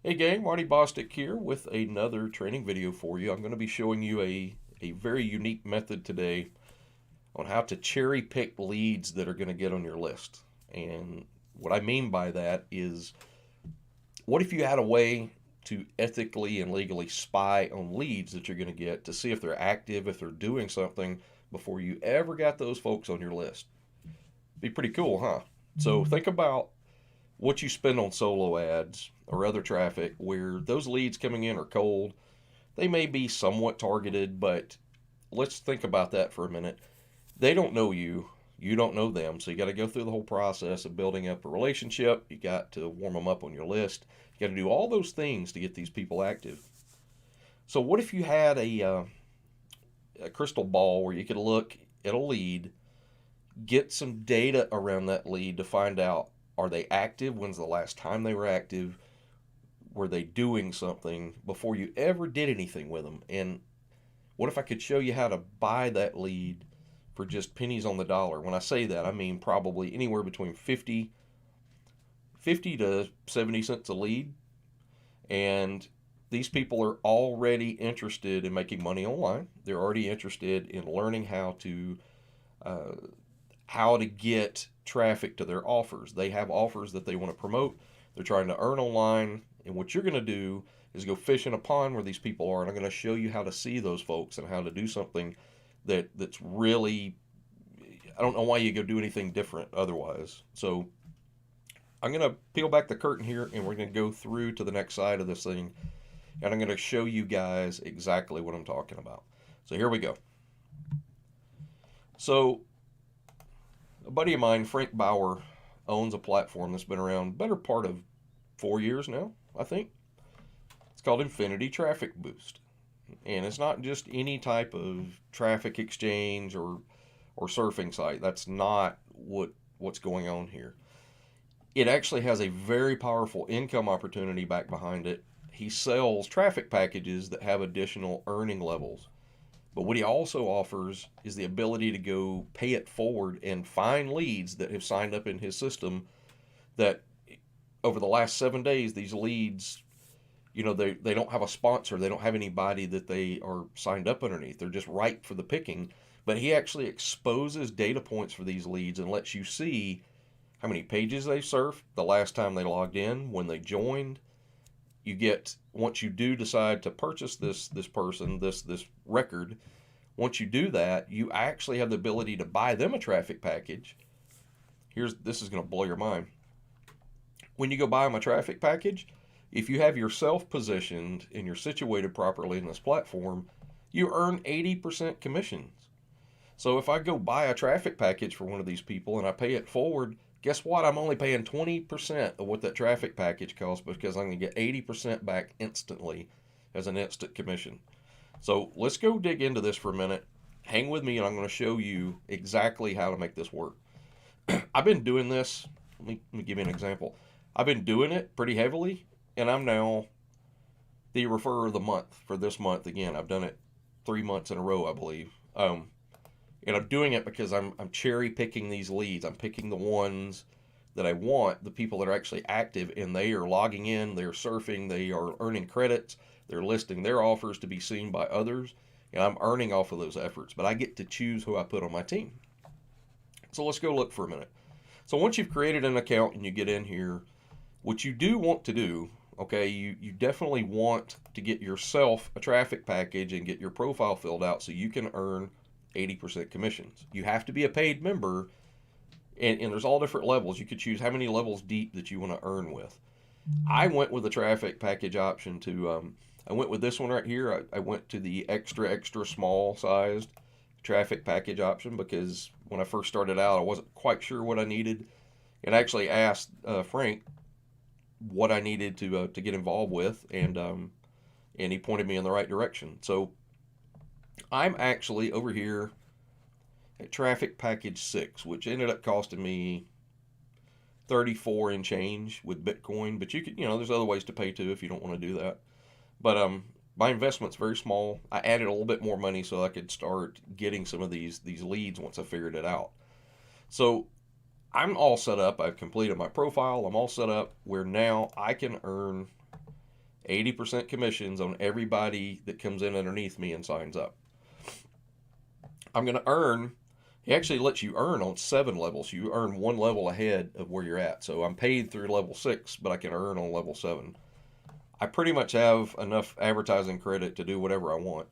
Hey gang, Marty Bostic here with another training video for you. I'm going to be showing you a very unique method today on how to cherry pick leads that are going to get on your list. And what I mean by that is, what if you had a way to ethically and legally spy on leads that you're going to get to see if they're active, if they're doing something before you ever got those folks on your list? Be pretty cool, huh? So think about what you spend on solo ads or other traffic where those leads coming in are cold. They may be somewhat targeted, but let's think about that for a minute. They don't know you. You don't know them. So you got to go through the whole process of building up a relationship. You got to warm them up on your list. You got to do all those things to get these people active. So what if you had a crystal ball where you could look at a lead, get some data around that lead to find out, are they active? When's the last time they were active? Were they doing something before you ever did anything with them? And what if I could show you how to buy that lead for just pennies on the dollar? When I say that, I mean probably anywhere between 50 to 70 cents a lead. And these people are already interested in making money online. They're already interested in learning uh, how to get traffic to their offers. They have offers that they want to promote. They're trying to earn online. And what you're going to do is go fish in a pond where these people are. And I'm going to show you how to see those folks and how to do something that's really, I don't know why you go do anything different otherwise. So I'm going to peel back the curtain here and we're going to go through to the next side of this thing. And I'm going to show you guys exactly what I'm talking about. So here we go. So a buddy of mine, Frank Bauer, owns a platform that's been around better part of 4 years now, I think. It's called Infinity Traffic Boost. And it's not just any type of traffic exchange or surfing site. That's not what's going on here. It actually has a very powerful income opportunity back behind it. He sells traffic packages that have additional earning levels. But what he also offers is the ability to go pay it forward and find leads that have signed up in his system that over the last 7 days, these leads, they don't have a sponsor. They don't have anybody that they are signed up underneath. They're just ripe for the picking. But he actually exposes data points for these leads and lets you see how many pages they surfed, the last time they logged in, when they joined. You get, once you do decide to purchase this person, this record, once you do that, you actually have the ability to buy them a traffic package. This is going to blow your mind. When you go buy them a traffic package, if you have yourself positioned and you're situated properly in this platform, you earn 80% commissions. So if I go buy a traffic package for one of these people and I pay it forward, guess what? I'm only paying 20% of what that traffic package costs because I'm going to get 80% back instantly as an instant commission. So let's go dig into this for a minute. Hang with me and I'm going to show you exactly how to make this work. I've been doing this. Let me give you an example. I've been doing it pretty heavily, and I'm now the referrer of the month for this month. Again, I've done it 3 months in a row, I believe. And I'm doing it because I'm cherry picking these leads. I'm picking the ones that I want, the people that are actually active, and they are logging in, they're surfing, they are earning credits, they're listing their offers to be seen by others, and I'm earning off of those efforts. But I get to choose who I put on my team. So let's go look for a minute. So once you've created an account and you get in here, what you do want to do, okay, you definitely want to get yourself a traffic package and get your profile filled out so you can earn 80% commissions. You have to be a paid member, and there's all different levels. You could choose how many levels deep that you want to earn with. I went with the traffic package option I went with this one right here. I went to the extra small sized traffic package option because when I first started out, I wasn't quite sure what I needed, and I actually asked Frank what I needed to get involved with, and he pointed me in the right direction. So I'm actually over here at traffic package 6, which ended up costing me 34 and change with Bitcoin. But you could, there's other ways to pay too if you don't want to do that. But my investment's very small. I added a little bit more money so I could start getting some of these leads once I figured it out. So I'm all set up. I've completed my profile. I'm all set up where now I can earn 80% commissions on everybody that comes in underneath me and signs up. I'm going to earn, he actually lets you earn on 7 levels. You earn 1 level ahead of where you're at. So I'm paid through level 6, but I can earn on level 7. I pretty much have enough advertising credit to do whatever I want.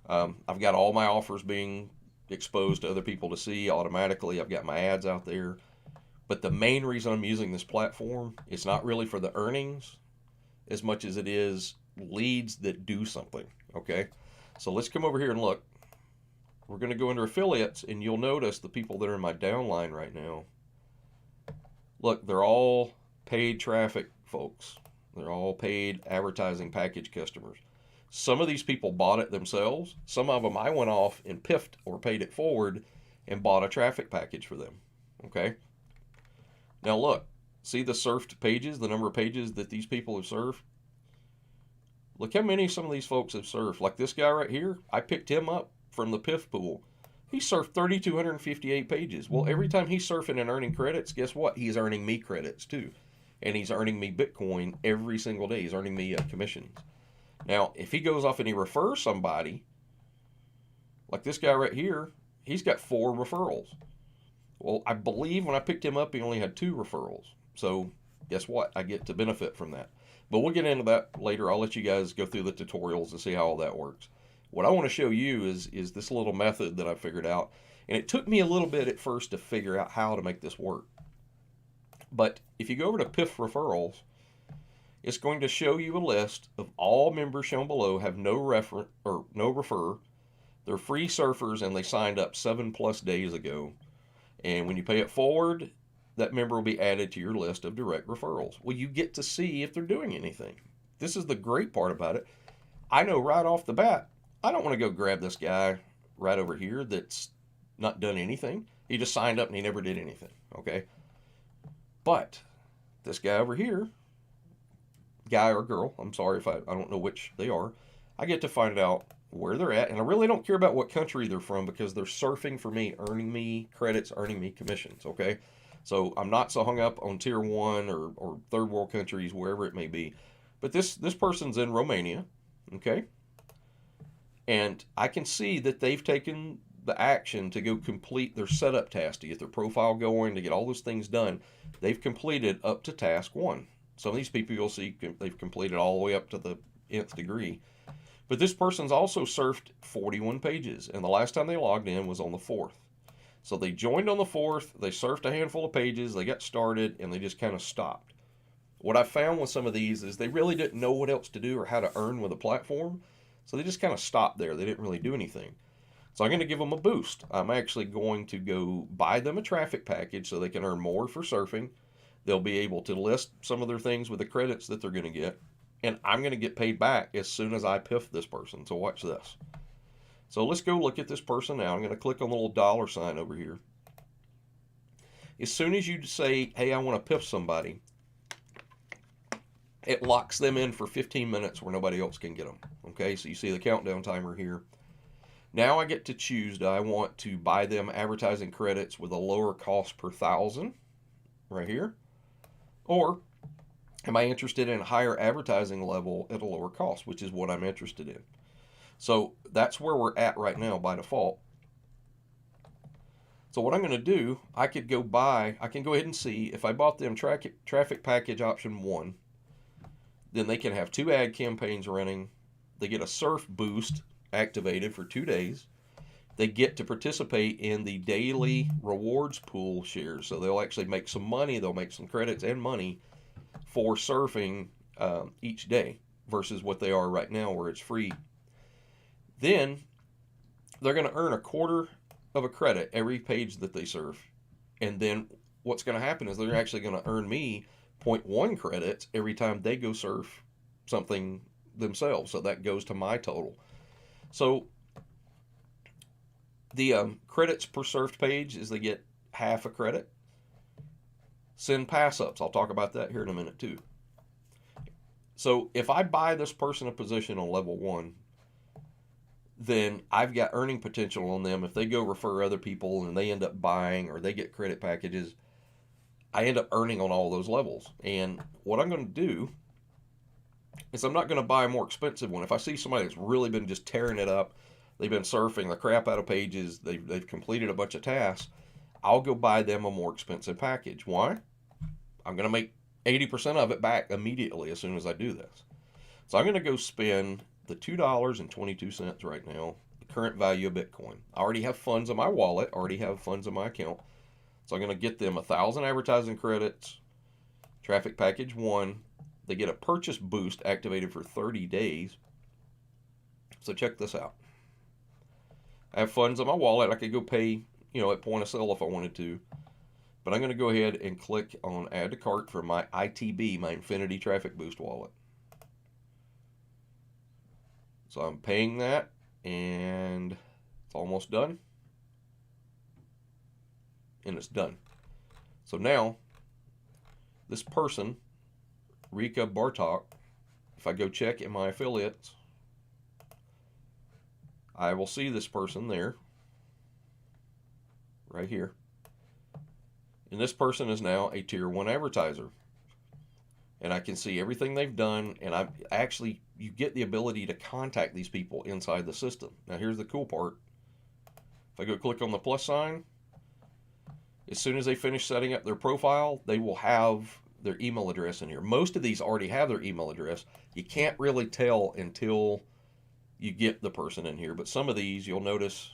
I've got all my offers being exposed to other people to see automatically. I've got my ads out there. But the main reason I'm using this platform is not really for the earnings as much as it is leads that do something. Okay, so let's come over here and look. We're going to go into affiliates, and you'll notice the people that are in my downline right now. Look, they're all paid traffic folks. They're all paid advertising package customers. Some of these people bought it themselves. Some of them I went off and piffed or paid it forward and bought a traffic package for them. Okay. Now look, see the surfed pages, the number of pages that these people have surfed? Look how many some of these folks have surfed. Like this guy right here, I picked him up from the PIF pool. He surfed 3,258 pages. Well, every time he's surfing and earning credits, guess what? He's earning me credits too. And he's earning me Bitcoin every single day. He's earning me commissions. Now, if he goes off and he refers somebody, like this guy right here, he's got 4 referrals. Well, I believe when I picked him up, he only had 2 referrals. So guess what? I get to benefit from that. But we'll get into that later. I'll let you guys go through the tutorials and see how all that works. What I want to show you is this little method that I figured out. And it took me a little bit at first to figure out how to make this work. But if you go over to PIF referrals, it's going to show you a list of all members shown below have no refer. They're free surfers and they signed up 7+ days ago. And when you pay it forward, that member will be added to your list of direct referrals. Well, you get to see if they're doing anything. This is the great part about it. I know right off the bat, I don't want to go grab this guy right over here that's not done anything. He just signed up and he never did anything, okay? But this guy over here, guy or girl, I'm sorry if I don't know which they are, I get to find out where they're at, and I really don't care about what country they're from because they're surfing for me, earning me credits, earning me commissions, okay? So I'm not so hung up on tier 1 or third world countries, wherever it may be. But this person's in Romania, okay? And I can see that they've taken the action to go complete their setup task, to get their profile going, to get all those things done. They've completed up to task 1. Some of these people you'll see they've completed all the way up to the nth degree. But this person's also surfed 41 pages, and the last time they logged in was on the 4th. So they joined on the 4th, they surfed a handful of pages, they got started, and they just kind of stopped. What I found with some of these is they really didn't know what else to do or how to earn with a platform, so they just kind of stopped there. They didn't really do anything. So I'm going to give them a boost. I'm actually going to go buy them a traffic package so they can earn more for surfing. They'll be able to list some of their things with the credits that they're going to get. And I'm going to get paid back as soon as I piff this person. So watch this. So let's go look at this person now. I'm going to click on the little dollar sign over here. As soon as you say, hey, I want to piff somebody, it locks them in for 15 minutes where nobody else can get them. Okay, so you see the countdown timer here. Now I get to choose, do I want to buy them advertising credits with a lower cost per 1,000 right here? Or am I interested in a higher advertising level at a lower cost, which is what I'm interested in? So that's where we're at right now by default. So what I'm going to do, I can go ahead and see if I bought them traffic package option 1, then they can have 2 ad campaigns running. They get a surf boost activated for 2 days. They get to participate in the daily rewards pool shares. So they'll actually make some money. They'll make some credits and money for surfing each day versus what they are right now where it's free. Then they're going to earn a quarter of a credit every page that they surf. And then what's going to happen is they're actually going to earn me 0.1 credits every time they go surf something themselves. So that goes to my total. So the credits per surfed page is they get half a credit. Send pass-ups. I'll talk about that here in a minute too. So if I buy this person a position on level 1, then I've got earning potential on them. If they go refer other people and they end up buying or they get credit packages, I end up earning on all those levels. And what I'm going to do is I'm not going to buy a more expensive one. If I see somebody that's really been just tearing it up, they've been surfing the crap out of pages, they've completed a bunch of tasks, I'll go buy them a more expensive package. Why? I'm going to make 80% of it back immediately as soon as I do this. So I'm going to go spend the $2.22 right now, the current value of Bitcoin. I already have funds in my wallet, already have funds in my account. So I'm going to get them 1,000 advertising credits, traffic package 1. They get a purchase boost activated for 30 days. So check this out. I have funds in my wallet. I could go pay, at point of sale if I wanted to. But I'm going to go ahead and click on add to cart for my ITB, my Infinity Traffic Boost wallet. So I'm paying that, and it's almost done. And it's done. So now, this person, Rika Bartok, if I go check in my affiliates, I will see this person there, right here. And this person is now a tier 1 advertiser. And I can see everything they've done, and you get the ability to contact these people inside the system. Now here's the cool part. If I go click on the plus sign, as soon as they finish setting up their profile, they will have their email address in here. Most of these already have their email address. You can't really tell until you get the person in here, but some of these you'll notice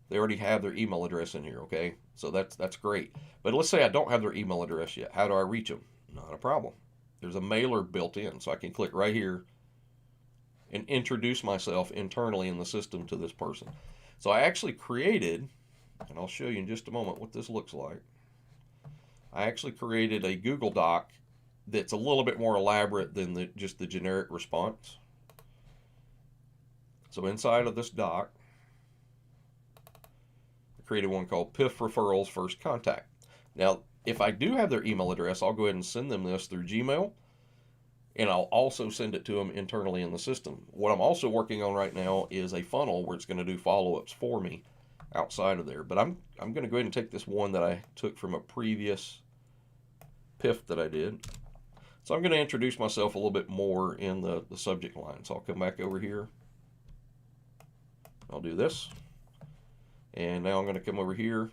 they already have their email address in here, okay? So that's great. But let's say I don't have their email address yet. How do I reach them? Not a problem. There's a mailer built in, so I can click right here and introduce myself internally in the system to this person. So I actually created, and I'll show you in just a moment what this looks like. I actually created a Google Doc that's a little bit more elaborate than just the generic response. So inside of this doc, I created one called PIF Referrals First Contact. Now, if I do have their email address, I'll go ahead and send them this through Gmail, and I'll also send it to them internally in the system. What I'm also working on right now is a funnel where it's going to do follow-ups for me outside of there. But I'm going to go ahead and take this one that I took from a previous PIF that I did. So I'm going to introduce myself a little bit more in the subject line. So I'll come back over here. I'll do this. And now I'm going to come over here.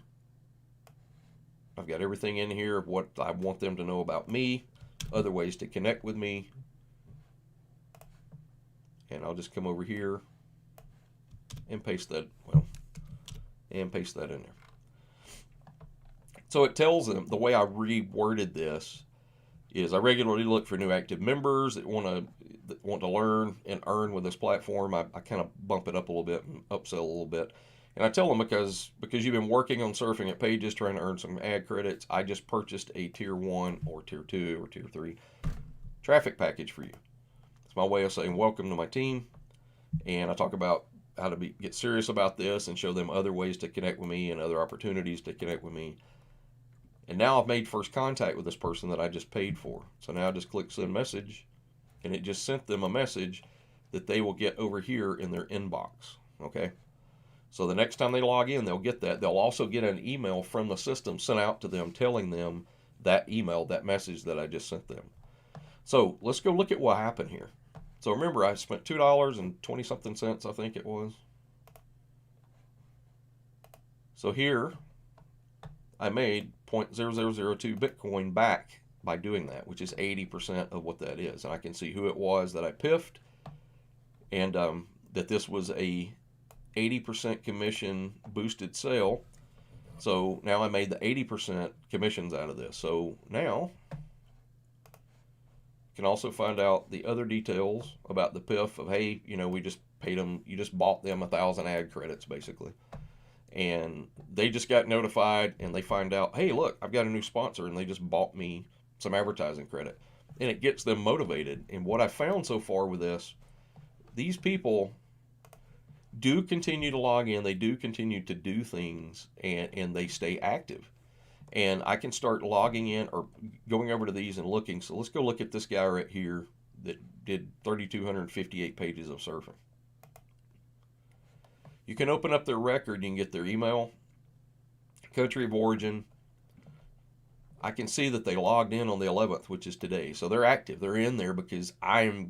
I've got everything in here of what I want them to know about me, other ways to connect with me. And I'll just come over here and paste that, in there. So it tells them, the way I reworded this is I regularly look for new active members that want to learn and earn with this platform. I kind of bump it up a little bit and upsell a little bit. And I tell them because you've been working on surfing at pages trying to earn some ad credits, I just purchased a tier 1 or tier 2 or tier 3 traffic package for you. It's my way of saying welcome to my team. And I talk about how to get serious about this and show them other ways to connect with me and other opportunities to connect with me. And now I've made first contact with this person that I just paid for. So now I just click send message, and it just sent them a message that they will get over here in their inbox. Okay? So the next time they log in, they'll get that. They'll also get an email from the system sent out to them telling them that email, that message that I just sent them. So let's go look at what happened here. So remember, I spent $2.20 something cents, I think it was. So here, I made 0.0002 Bitcoin back by doing that, which is 80% of what that is. And I can see who it was that I piffed, and that this was a 80% commission boosted sale. So now I made the 80% commissions out of this. So now you can also find out the other details about the piff of, hey, we just paid them, you just bought them 1,000 ad credits basically. And they just got notified and they find out, hey, look, I've got a new sponsor, and they just bought me some advertising credit. And it gets them motivated. And what I found so far with this, these people do continue to log in, they do continue to do things, and they stay active. And I can start logging in or going over to these and looking. So let's go look at this guy right here that did 3,258 pages of surfing. You can open up their record, you can get their email, country of origin, I can see that they logged in on the 11th, which is today. So they're active. They're in there because I've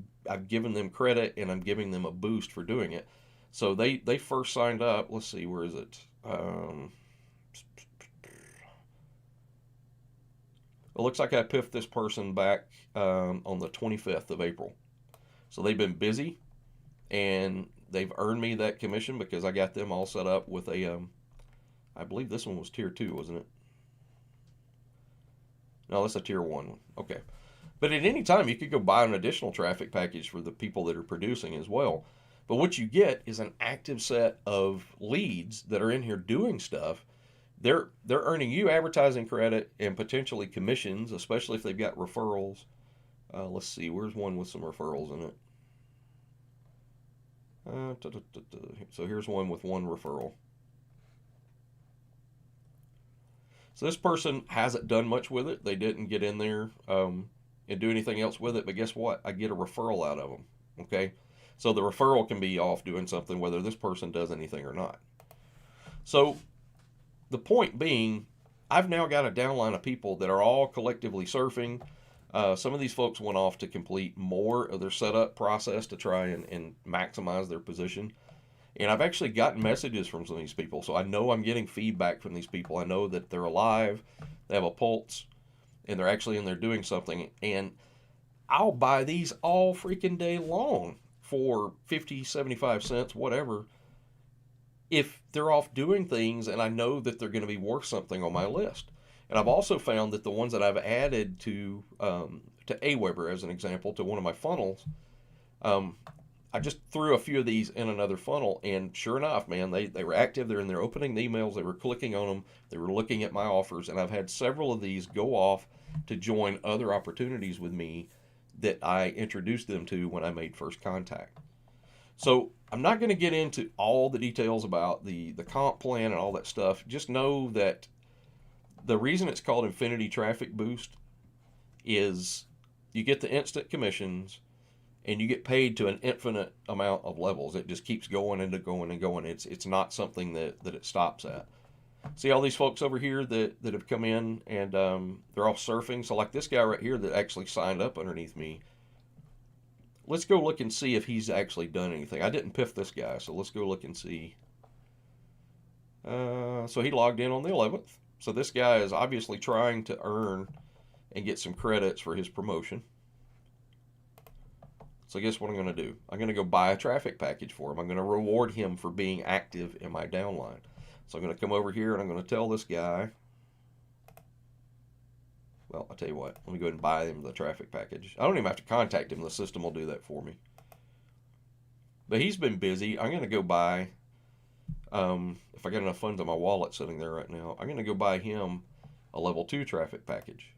given them credit and I'm giving them a boost for doing it. So they first signed up. Let's see, where is it? It looks like I piffed this person back on the 25th of April. So they've been busy and they've earned me that commission because I got them all set up with a, I believe this one was tier 2, wasn't it? No, that's a tier 1 one. Okay. But at any time, you could go buy an additional traffic package for the people that are producing as well. But what you get is an active set of leads that are in here doing stuff. They're earning you advertising credit and potentially commissions, especially if they've got referrals. Let's see, where's one with some referrals in it? So here's one with one referral. So this person hasn't done much with it. They didn't get in there and do anything else with it. But guess what? I get a referral out of them. Okay. So the referral can be off doing something whether this person does anything or not. So the point being, I've now got a downline of people that are all collectively surfing. Some of these folks went off to complete more of their setup process to try and maximize their position. And I've actually gotten messages from some of these people. So I know I'm getting feedback from these people. I know that they're alive, they have a pulse, and they're actually in there doing something. And I'll buy these all freaking day long for 50, 75 cents, whatever, if they're off doing things and I know that they're going to be worth something on my list. And I've also found that the ones that I've added to Aweber, as an example, to one of my funnels, I just threw a few of these in another funnel, and sure enough, man, they were active. They're in there opening the emails. They were clicking on them. They were looking at my offers, and I've had several of these go off to join other opportunities with me that I introduced them to when I made first contact. So I'm not going to get into all the details about the comp plan and all that stuff. Just know that the reason it's called Infinity Traffic Boost is you get the instant commissions and you get paid to an infinite amount of levels. It just keeps going and going and going. It's not something that it stops at. See all these folks over here that have come in and they're all surfing. So like this guy right here that actually signed up underneath me. Let's go look and see if he's actually done anything. I didn't piff this guy, so let's go look and see. So he logged in on the 11th. So this guy is obviously trying to earn and get some credits for his promotion. So guess what I'm going to do? I'm going to go buy a traffic package for him. I'm going to reward him for being active in my downline. So I'm going to come over here and I'm going to tell this guy, well, I'll tell you what, let me go ahead and buy him the traffic package. I don't even have to contact him. The system will do that for me. But he's been busy. I'm going to go buy, if I got enough funds in my wallet sitting there right now, I'm going to go buy him a level 2 traffic package.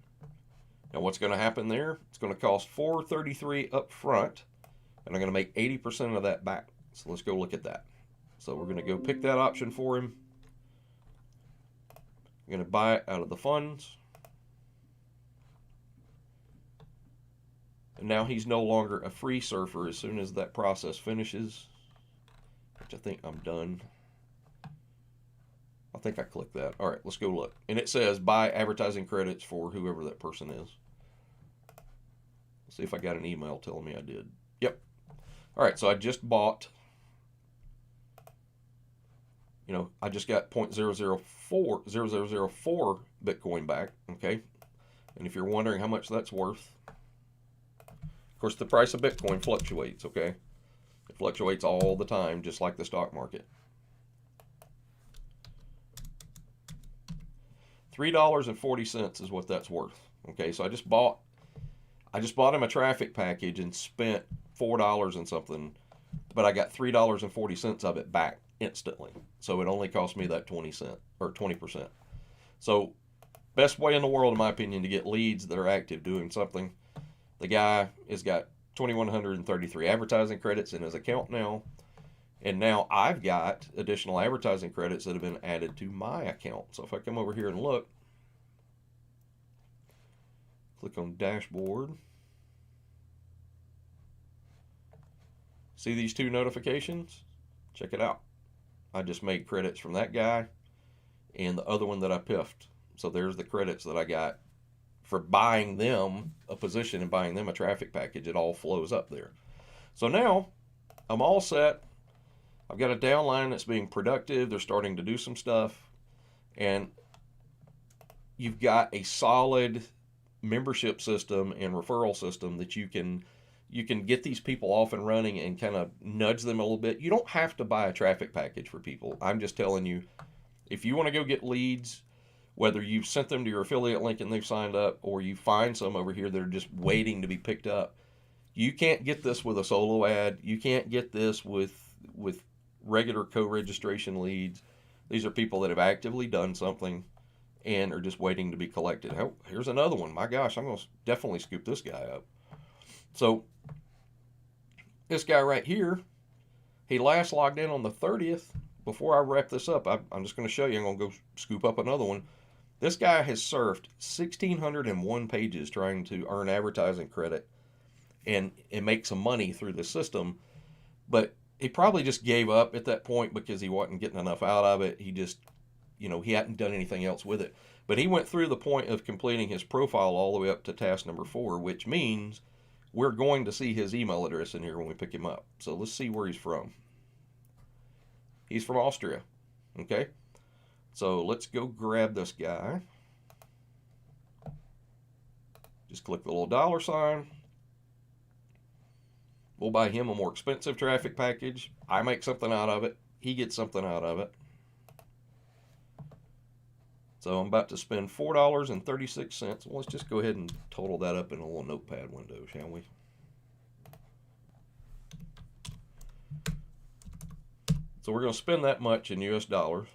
Now what's going to happen there? It's going to cost $433 up front, and I'm going to make 80% of that back. So let's go look at that. So we're going to go pick that option for him. I'm going to buy it out of the funds. And now he's no longer a free surfer as soon as that process finishes, which I think I'm done. I think I clicked that. All right, let's go look. And it says buy advertising credits for whoever that person is. Let's see if I got an email telling me I did. Yep. All right, so I just bought, I just got 0.0004 Bitcoin back, okay? And if you're wondering how much that's worth, of course, the price of Bitcoin fluctuates, okay? It fluctuates all the time, just like the stock market. $3.40 is what that's worth. Okay, so I just bought him a traffic package and spent $4 and something, but I got $3.40 of it back instantly. So it only cost me that 20%. So best way in the world, in my opinion, to get leads that are active doing something. The guy has got 2,133 advertising credits in his account now. And now I've got additional advertising credits that have been added to my account. So if I come over here and look, click on dashboard. See these 2 notifications? Check it out. I just made credits from that guy and the other one that I piffed. So there's the credits that I got for buying them a position and buying them a traffic package. It all flows up there. So now I'm all set. I've got a downline that's being productive. They're starting to do some stuff. And you've got a solid membership system and referral system that you can get these people off and running and kind of nudge them a little bit. You don't have to buy a traffic package for people. I'm just telling you, if you want to go get leads, whether you've sent them to your affiliate link and they've signed up, or you find some over here that are just waiting to be picked up, you can't get this with a solo ad. You can't get this with regular co-registration leads. These are people that have actively done something and are just waiting to be collected. Here's another one. My gosh, I'm going to definitely scoop this guy up. So this guy right here, he last logged in on the 30th. Before I wrap this up, I'm just going to show you. I'm going to go scoop up another one. This guy has surfed 1,601 pages trying to earn advertising credit and make some money through the system. But he probably just gave up at that point because he wasn't getting enough out of it. He just, he hadn't done anything else with it. But he went through the point of completing his profile all the way up to task number 4, which means we're going to see his email address in here when we pick him up. So let's see where he's from. He's from Austria. Okay. So let's go grab this guy. Just click the little $sign. We'll buy him a more expensive traffic package. I make something out of it. He gets something out of it. So I'm about to spend $4.36. Well, let's just go ahead and total that up in a little notepad window, shall we? So we're going to spend that much in US dollars.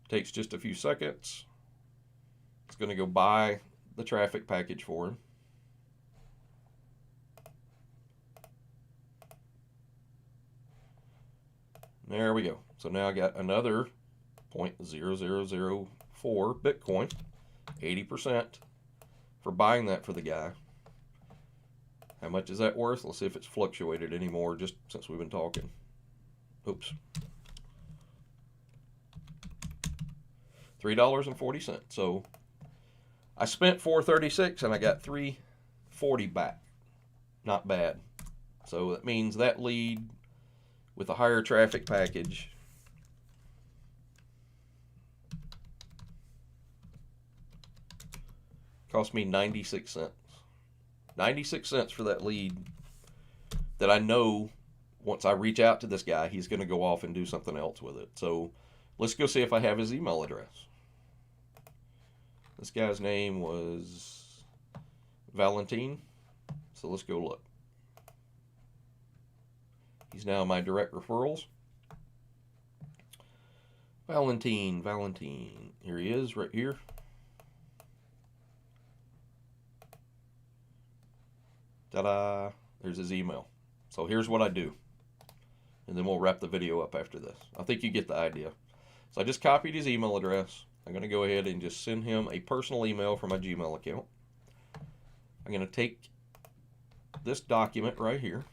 Takes just a few seconds. It's going to go buy the traffic package for him. There we go. So now I got another 0.0004 Bitcoin, 80% for buying that for the guy. How much is that worth? Let's see if it's fluctuated anymore just since we've been talking. Oops. $3.40. So I spent $4.36 and I got $3.40 back. Not bad. So that means that lead with a higher traffic package cost me 96 cents. 96 cents for that lead that I know once I reach out to this guy, he's going to go off and do something else with it. So let's go see if I have his email address. This guy's name was Valentin. So let's go look. He's now my direct referrals. Valentin. Here he is, right here. Ta-da! There's his email. So here's what I do. And then we'll wrap the video up after this. I think you get the idea. So I just copied his email address. I'm going to go ahead and just send him a personal email from my Gmail account. I'm going to take this document right here.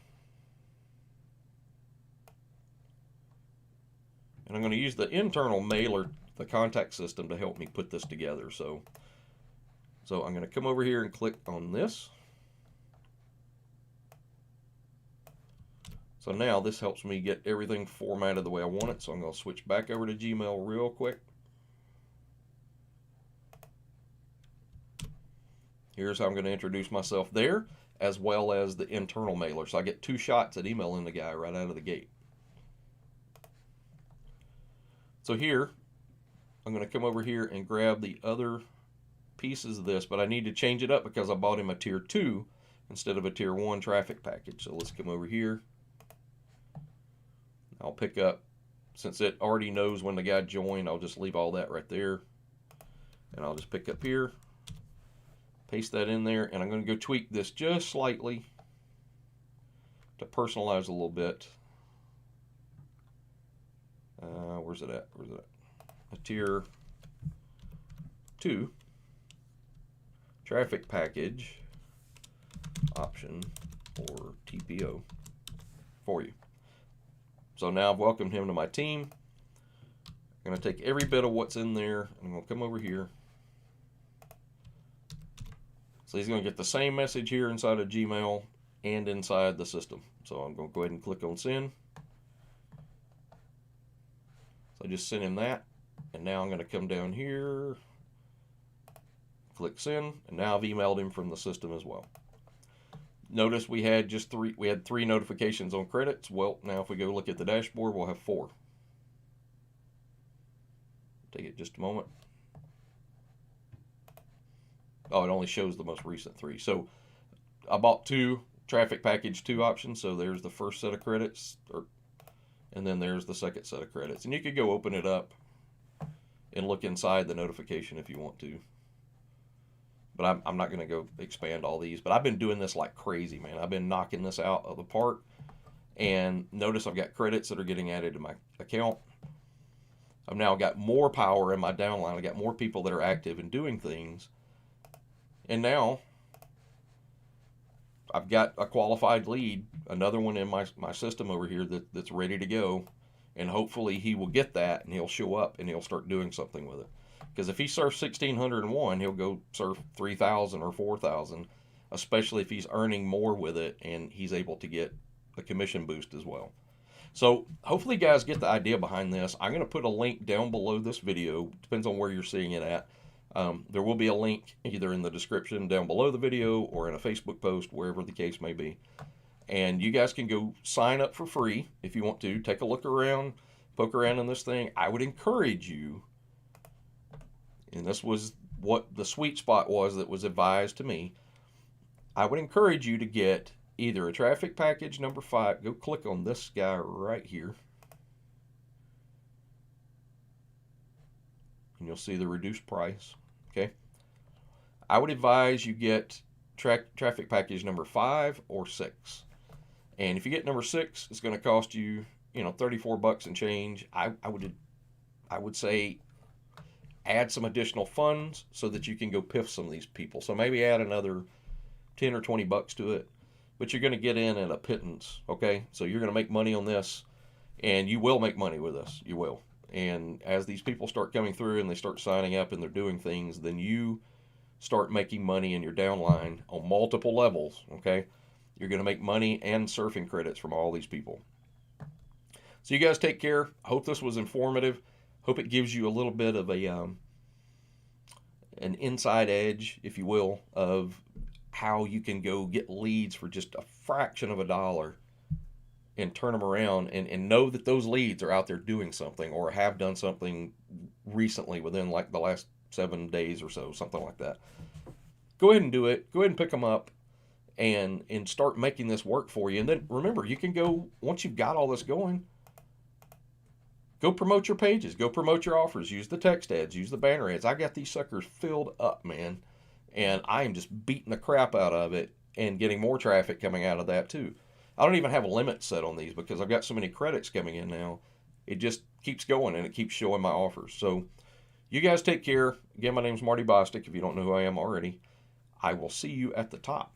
And I'm going to use the internal mailer, the contact system, to help me put this together. So I'm going to come over here and click on this. So now this helps me get everything formatted the way I want it. So I'm going to switch back over to Gmail real quick. Here's how I'm going to introduce myself there, as well as the internal mailer. So I get 2 shots at emailing the guy right out of the gate. So here, I'm going to come over here and grab the other pieces of this, but I need to change it up because I bought him a tier 2 instead of a tier 1 traffic package. So let's come over here. I'll pick up, since it already knows when the guy joined, I'll just leave all that right there. And I'll just pick up here, paste that in there, and I'm going to go tweak this just slightly to personalize a little bit. Where's it at? A tier 2 traffic package option or TPO for you. So now I've welcomed him to my team. I'm I'm going to take every bit of what's in there, and I'm going to come over here. So he's going to get the same message here inside of Gmail and inside the system. So I'm going to go ahead and click on send. So I just sent him that, and now I'm going to come down here, click send, and now I've emailed him from the system as well. Notice we had three notifications on credits. Well, now if we go look at the dashboard, we'll have 4. Take it just a moment. Oh, it only shows the most recent 3. So I bought 2 traffic package 2 options. So there's the first set of credits, and then there's the second set of credits. And you could go open it up and look inside the notification if you want to. But I'm not going to go expand all these. But I've been doing this like crazy, man. I've been knocking this out of the park. And notice I've got credits that are getting added to my account. I've now got more power in my downline. I've got more people that are active and doing things. And now I've got a qualified lead, another one in my system over here that's ready to go. And hopefully he will get that and he'll show up and he'll start doing something with it. Because if he surfs 1,601, he'll go surf 3,000 or 4,000, especially if he's earning more with it and he's able to get a commission boost as well. So hopefully you guys get the idea behind this. I'm going to put a link down below this video. Depends on where you're seeing it at. There will be a link either in the description down below the video or in a Facebook post, wherever the case may be. And you guys can go sign up for free if you want to. Take a look around, poke around in this thing. I would encourage you, and this was what the sweet spot was that was advised to me, I would encourage you to get either a traffic package number 5. Go click on this guy right here. And you'll see the reduced price. Okay. I would advise you get traffic package number 5 or 6. And if you get number 6, it's going to cost you, $34 and change. I would say add some additional funds so that you can go piff some of these people. So maybe add another 10 or 20 bucks to it, but you're going to get in at a pittance. Okay. So you're going to make money on this, and you will make money with this. You will. And as these people start coming through and they start signing up and they're doing things, then you start making money in your downline on multiple levels. Okay. You're going to make money and surfing credits from all these people. So you guys take care. Hope this was informative. Hope it gives you a little bit of an inside edge, if you will, of how you can go get leads for just a fraction of a dollar and turn them around and know that those leads are out there doing something or have done something recently within like the last 7 days or so, something like that. Go ahead and do it. Go ahead and pick them up and start making this work for you. And then remember, you can go, once you've got all this going, go promote your pages, go promote your offers, use the text ads, use the banner ads. I got these suckers filled up, man. And I am just beating the crap out of it and getting more traffic coming out of that too. I don't even have a limit set on these because I've got so many credits coming in now. It just keeps going and it keeps showing my offers. So you guys take care. Again, my name's Marty Bostic, if you don't know who I am already. I will see you at the top.